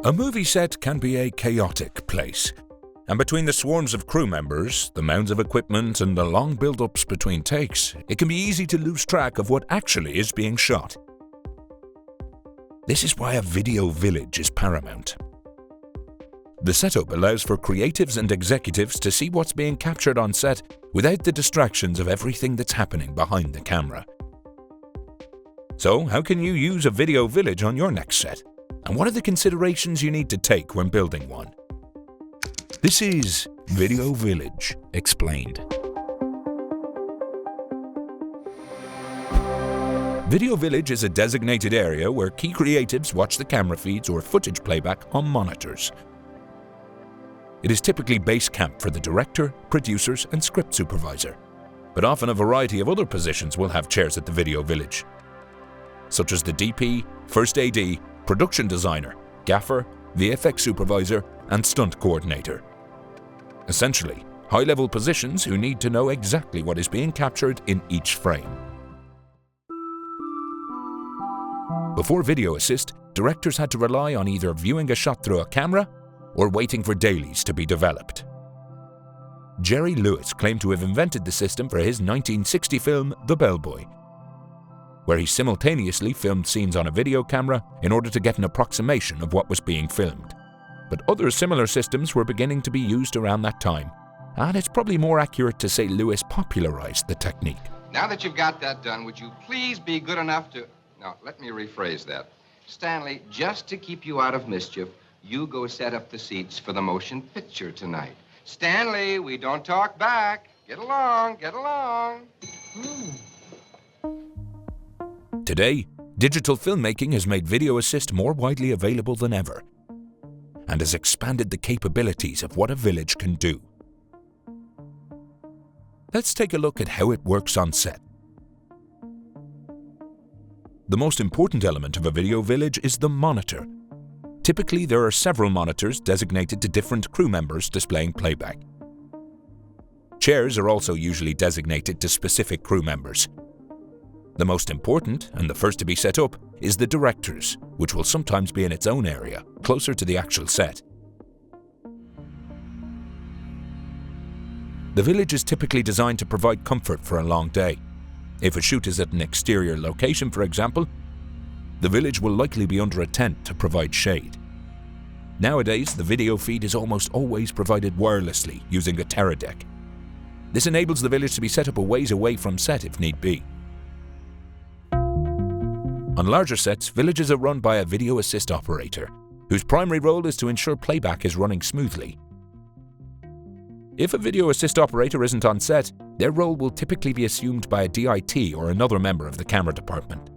A movie set can be a chaotic place, and between the swarms of crew members, the mounds of equipment, and the long build-ups between takes, it can be easy to lose track of what actually is being shot. This is why a video village is paramount. The setup allows for creatives and executives to see what's being captured on set without the distractions of everything that's happening behind the camera. So, how can you use a video village on your next set? And what are the considerations you need to take when building one? This is Video Village Explained. Video Village is a designated area where key creatives watch the camera feeds or footage playback on monitors. It is typically base camp for the director, producers, and script supervisor, but often a variety of other positions will have chairs at the Video Village, such as the DP, First AD, Production Designer, Gaffer, VFX Supervisor, and Stunt Coordinator. Essentially, high-level positions who need to know exactly what is being captured in each frame. Before Video Assist, directors had to rely on either viewing a shot through a camera or waiting for dailies to be developed. Jerry Lewis claimed to have invented the system for his 1960 film The Bellboy, where he simultaneously filmed scenes on a video camera in order to get an approximation of what was being filmed. But other similar systems were beginning to be used around that time, and it's probably more accurate to say Lewis popularized the technique. Now that you've got that done, would you please be good enough to... Now, let me rephrase that. Stanley, just to keep you out of mischief, you go set up the seats for the motion picture tonight. Stanley, we don't talk back. Get along, get along. Today, digital filmmaking has made Video Assist more widely available than ever, and has expanded the capabilities of what a village can do. Let's take a look at how it works on set. The most important element of a video village is the monitor. Typically, there are several monitors designated to different crew members displaying playback. Chairs are also usually designated to specific crew members. The most important, and the first to be set up, is the director's, which will sometimes be in its own area, closer to the actual set. The village is typically designed to provide comfort for a long day. If a shoot is at an exterior location, for example, the village will likely be under a tent to provide shade. Nowadays, the video feed is almost always provided wirelessly using a Teradek. This enables the village to be set up a ways away from set if need be. On larger sets, villages are run by a video assist operator, whose primary role is to ensure playback is running smoothly. If a video assist operator isn't on set, their role will typically be assumed by a DIT or another member of the camera department.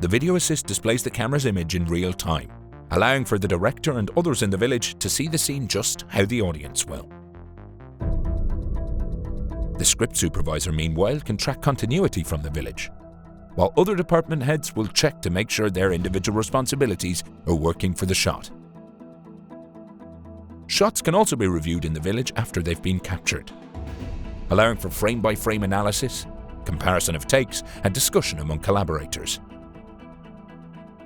The video assist displays the camera's image in real time, allowing for the director and others in the village to see the scene just how the audience will. The script supervisor, meanwhile, can track continuity from the village, while other department heads will check to make sure their individual responsibilities are working for the shot. Shots can also be reviewed in the village after they've been captured, allowing for frame-by-frame analysis, comparison of takes, and discussion among collaborators,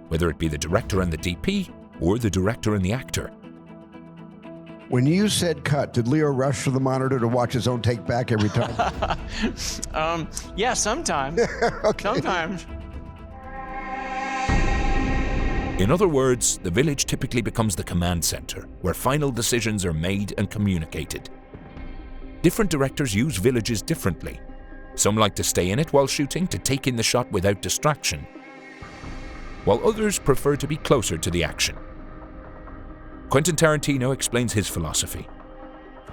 whether it be the director and the DP or the director and the actor. When you said cut, did Leo rush to the monitor to watch his own take back every time? Yeah, sometimes. Okay. Sometimes. In other words, the village typically becomes the command center, where final decisions are made and communicated. Different directors use villages differently. Some like to stay in it while shooting to take in the shot without distraction, while others prefer to be closer to the action. Quentin Tarantino explains his philosophy.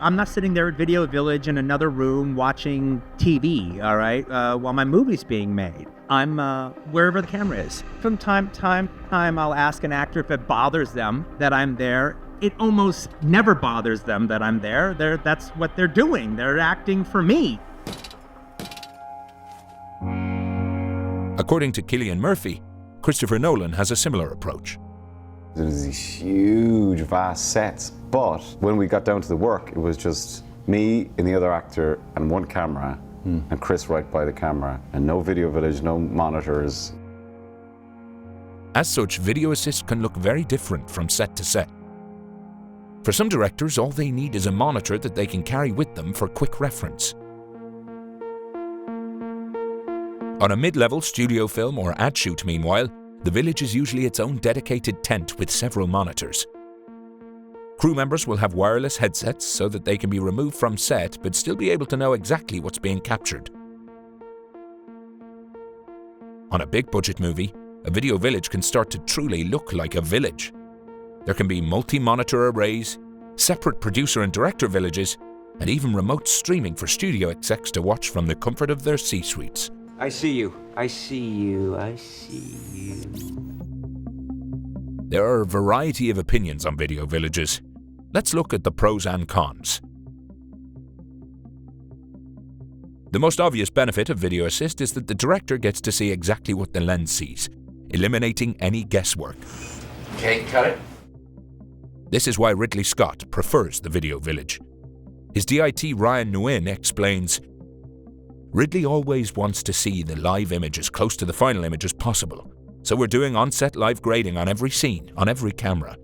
I'm not sitting there at Video Village in another room watching TV, all right, while my movie's being made. I'm wherever the camera is. From time to time, I'll ask an actor if it bothers them that I'm there. It almost never bothers them that I'm there. That's what they're doing. They're acting for me. According to Cillian Murphy, Christopher Nolan has a similar approach. There was these huge, vast sets, but when we got down to the work, it was just me and the other actor and one camera, and Chris right by the camera, and no video village, no monitors. As such, video assist can look very different from set to set. For some directors, all they need is a monitor that they can carry with them for quick reference. On a mid-level studio film or ad shoot, meanwhile, the village is usually its own dedicated tent with several monitors. Crew members will have wireless headsets so that they can be removed from set but still be able to know exactly what's being captured. On a big-budget movie, a video village can start to truly look like a village. There can be multi-monitor arrays, separate producer and director villages, and even remote streaming for studio execs to watch from the comfort of their C-suites. I see you. I see you. I see you. There are a variety of opinions on video villages. Let's look at the pros and cons. The most obvious benefit of video assist is that the director gets to see exactly what the lens sees, eliminating any guesswork. Okay, cut it. This is why Ridley Scott prefers the video village. His DIT Ryan Nguyen explains, Ridley always wants to see the live image as close to the final image as possible, so we're doing on-set live grading on every scene, on every camera.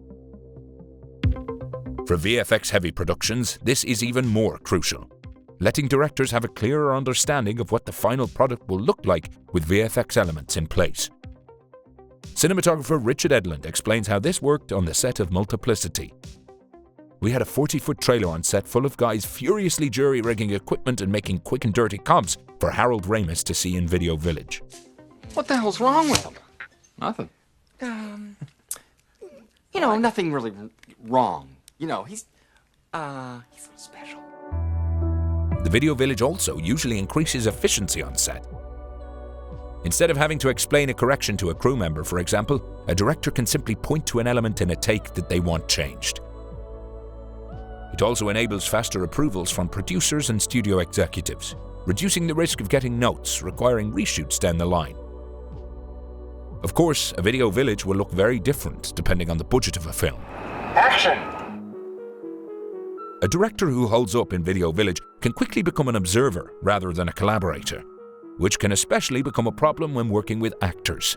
For VFX-heavy productions, this is even more crucial, letting directors have a clearer understanding of what the final product will look like with VFX elements in place. Cinematographer Richard Edlund explains how this worked on the set of Multiplicity. We had a 40-foot trailer on set full of guys furiously jury-rigging equipment and making quick and dirty comps for Harold Ramis to see in Video Village. What the hell's wrong with him? Nothing. Nothing really wrong. He's a little special. The Video Village also usually increases efficiency on set. Instead of having to explain a correction to a crew member, for example, a director can simply point to an element in a take that they want changed. It also enables faster approvals from producers and studio executives, reducing the risk of getting notes requiring reshoots down the line. Of course, a video village will look very different depending on the budget of a film. Action! A director who holds up in Video Village can quickly become an observer rather than a collaborator, which can especially become a problem when working with actors.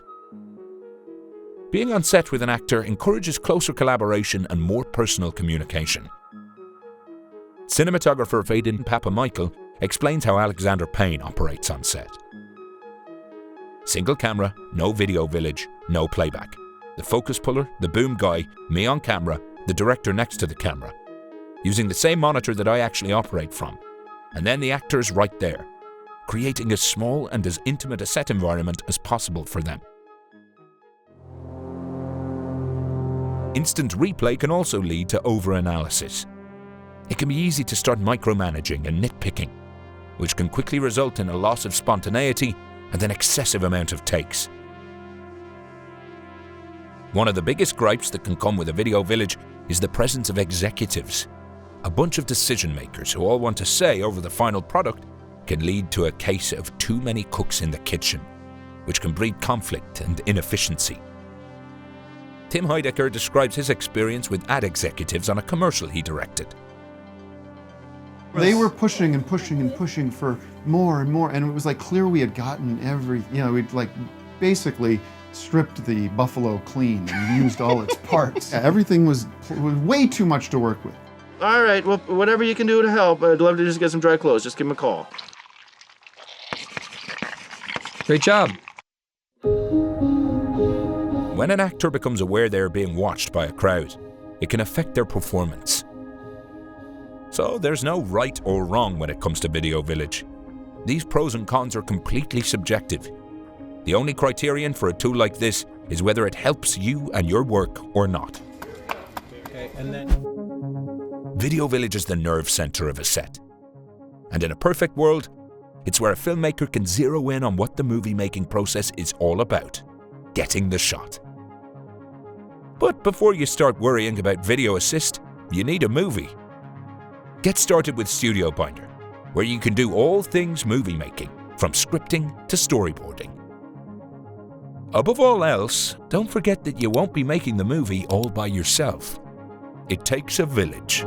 Being on set with an actor encourages closer collaboration and more personal communication. Cinematographer Faden Papamichael explains how Alexander Payne operates on set. Single camera, no video village, no playback. The focus puller, the boom guy, me on camera, the director next to the camera, using the same monitor that I actually operate from, and then the actors right there, creating as small and as intimate a set environment as possible for them. Instant replay can also lead to over-analysis. It can be easy to start micromanaging and nitpicking, which can quickly result in a loss of spontaneity and an excessive amount of takes. One of the biggest gripes that can come with a video village is the presence of executives. A bunch of decision makers who all want to say over the final product can lead to a case of too many cooks in the kitchen, which can breed conflict and inefficiency. Tim Heidecker describes his experience with ad executives on a commercial he directed. They were pushing and pushing and pushing for more and more, and it was like clear we had gotten we'd like basically stripped the buffalo clean and used all its parts. Yeah, everything was way too much to work with. All right, well, whatever you can do to help, I'd love to just get some dry clothes. Just give him a call. Great job. When an actor becomes aware they are being watched by a crowd, it can affect their performance. So there's no right or wrong when it comes to Video Village. These pros and cons are completely subjective. The only criterion for a tool like this is whether it helps you and your work or not. Okay, and then Video Village is the nerve center of a set. And in a perfect world, it's where a filmmaker can zero in on what the movie-making process is all about: getting the shot. But before you start worrying about video assist, you need a movie. Get started with Studio Binder, where you can do all things movie making, from scripting to storyboarding. Above all else, don't forget that you won't be making the movie all by yourself. It takes a village.